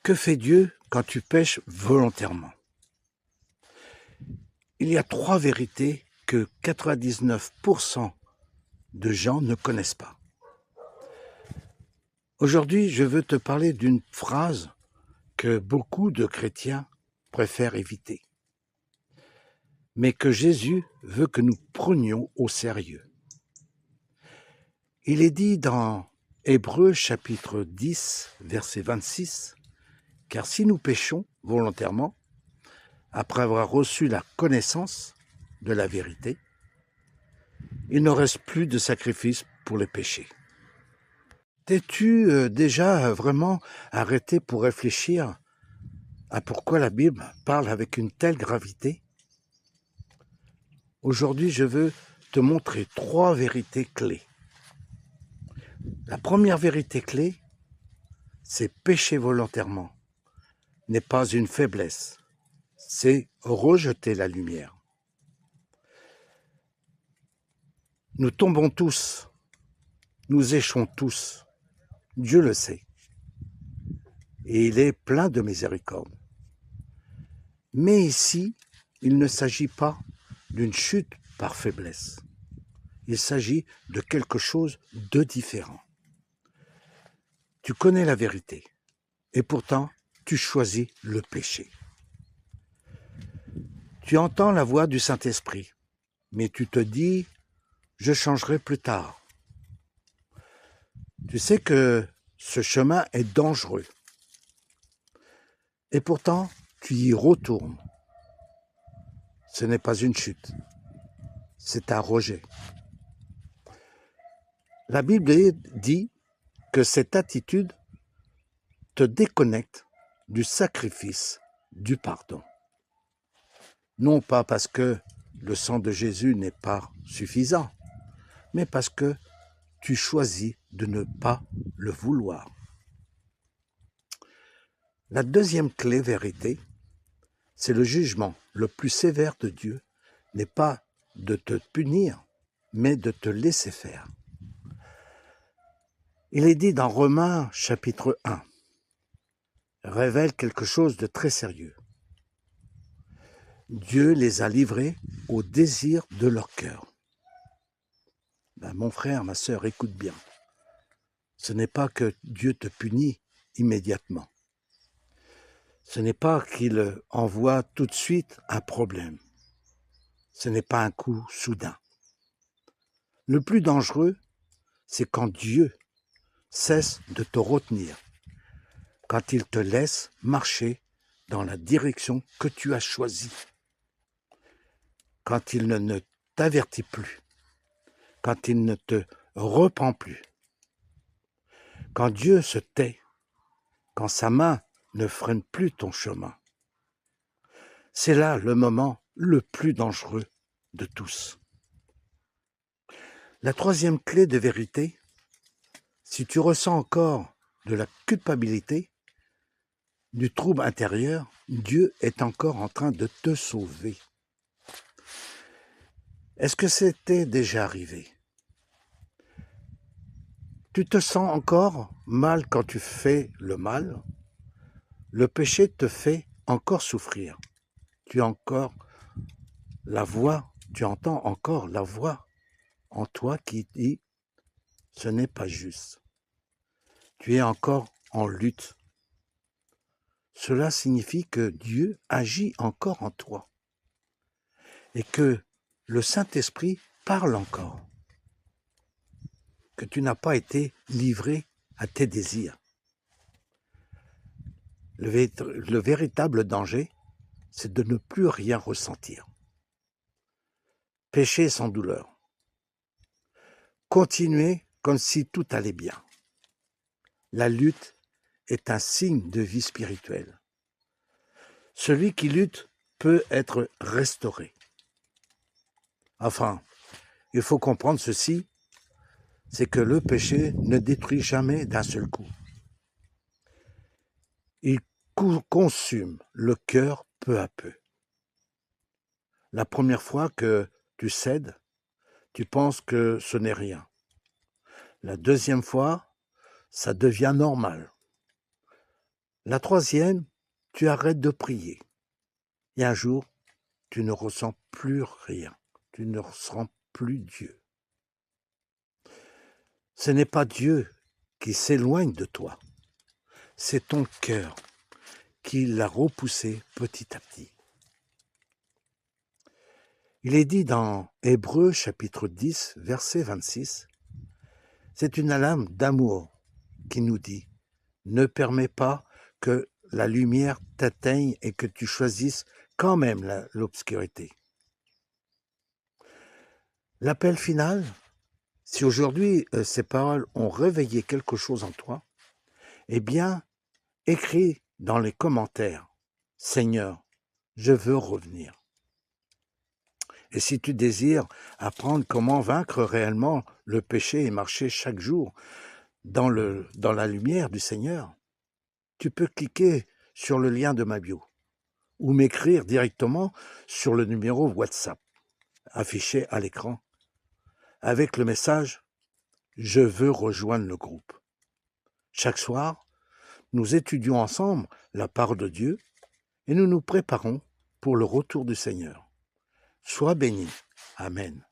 Que fait Dieu quand tu pèches volontairement? Il y a 3 vérités que 99 de gens ne connaissent pas. Aujourd'hui, je veux te parler d'une phrase que beaucoup de chrétiens préfèrent éviter, mais que Jésus veut que nous prenions au sérieux. Il est dit dans Hébreux chapitre 10, verset 26, « Car si nous péchons volontairement, après avoir reçu la connaissance de la vérité, il ne reste plus de sacrifice pour les péchés. » T'es-tu déjà vraiment arrêté pour réfléchir à pourquoi la Bible parle avec une telle gravité? Aujourd'hui, je veux te montrer 3 vérités clés. La première vérité clé, c'est pécher volontairement n'est pas une faiblesse, c'est rejeter la lumière. Nous tombons tous, nous échouons tous, Dieu le sait, et il est plein de miséricorde. Mais ici, il ne s'agit pas d'une chute par faiblesse, il s'agit de quelque chose de différent. Tu connais la vérité, et pourtant, tu choisis le péché. Tu entends la voix du Saint-Esprit, mais tu te dis « je changerai plus tard ». Tu sais que ce chemin est dangereux, et pourtant, tu y retournes. Ce n'est pas une chute, c'est un rejet. La Bible dit que cette attitude te déconnecte du sacrifice, du pardon. Non pas parce que le sang de Jésus n'est pas suffisant, mais parce que tu choisis de ne pas le vouloir. La deuxième clé vérité, c'est le jugement le plus sévère de Dieu n'est pas de te punir, mais de te laisser faire. Il est dit dans Romains chapitre 1, révèle quelque chose de très sérieux. Dieu les a livrés au désir de leur cœur. Mon frère, ma sœur, écoute bien. Ce n'est pas que Dieu te punit immédiatement. Ce n'est pas qu'il envoie tout de suite un problème. Ce n'est pas un coup soudain. Le plus dangereux, c'est quand Dieu cesse de te retenir, quand il te laisse marcher dans la direction que tu as choisie, quand il ne t'avertit plus, quand il ne te reprend plus, quand Dieu se tait, quand sa main ne freine plus ton chemin. C'est là le moment le plus dangereux de tous. La troisième clé de vérité, si tu ressens encore de la culpabilité, du trouble intérieur, Dieu est encore en train de te sauver. Est-ce que c'était déjà arrivé? Tu te sens encore mal quand tu fais le mal? Le péché te fait encore souffrir. Tu entends encore la voix en toi qui dit « ce n'est pas juste ». Tu es encore en lutte. Cela signifie que Dieu agit encore en toi et que le Saint-Esprit parle encore, que tu n'as pas été livré à tes désirs. Le véritable danger, c'est de ne plus rien ressentir. Pécher sans douleur. Continuer comme si tout allait bien. La lutte est un signe de vie spirituelle. Celui qui lutte peut être restauré. Enfin, il faut comprendre ceci, c'est que le péché ne détruit jamais d'un seul coup. Il consume le cœur peu à peu. La première fois que tu cèdes, tu penses que ce n'est rien. La deuxième fois, ça devient normal. La troisième, tu arrêtes de prier. Et un jour, tu ne ressens plus rien. Tu ne ressens plus Dieu. Ce n'est pas Dieu qui s'éloigne de toi. C'est ton cœur qui l'a repoussé petit à petit. Il est dit dans Hébreux chapitre 10, verset 26, c'est une alarme d'amour qui nous dit « Ne permets pas que la lumière t'atteigne et que tu choisisses quand même l'obscurité. » L'appel final, si aujourd'hui ces paroles ont réveillé quelque chose en toi, eh bien, écris dans les commentaires « Seigneur, je veux revenir ». Et si tu désires apprendre comment vaincre réellement le péché et marcher chaque jour dans la lumière du Seigneur, tu peux cliquer sur le lien de ma bio ou m'écrire directement sur le numéro WhatsApp affiché à l'écran avec le message « Je veux rejoindre le groupe ». Chaque soir, nous étudions ensemble la parole de Dieu et nous nous préparons pour le retour du Seigneur. Sois béni. Amen.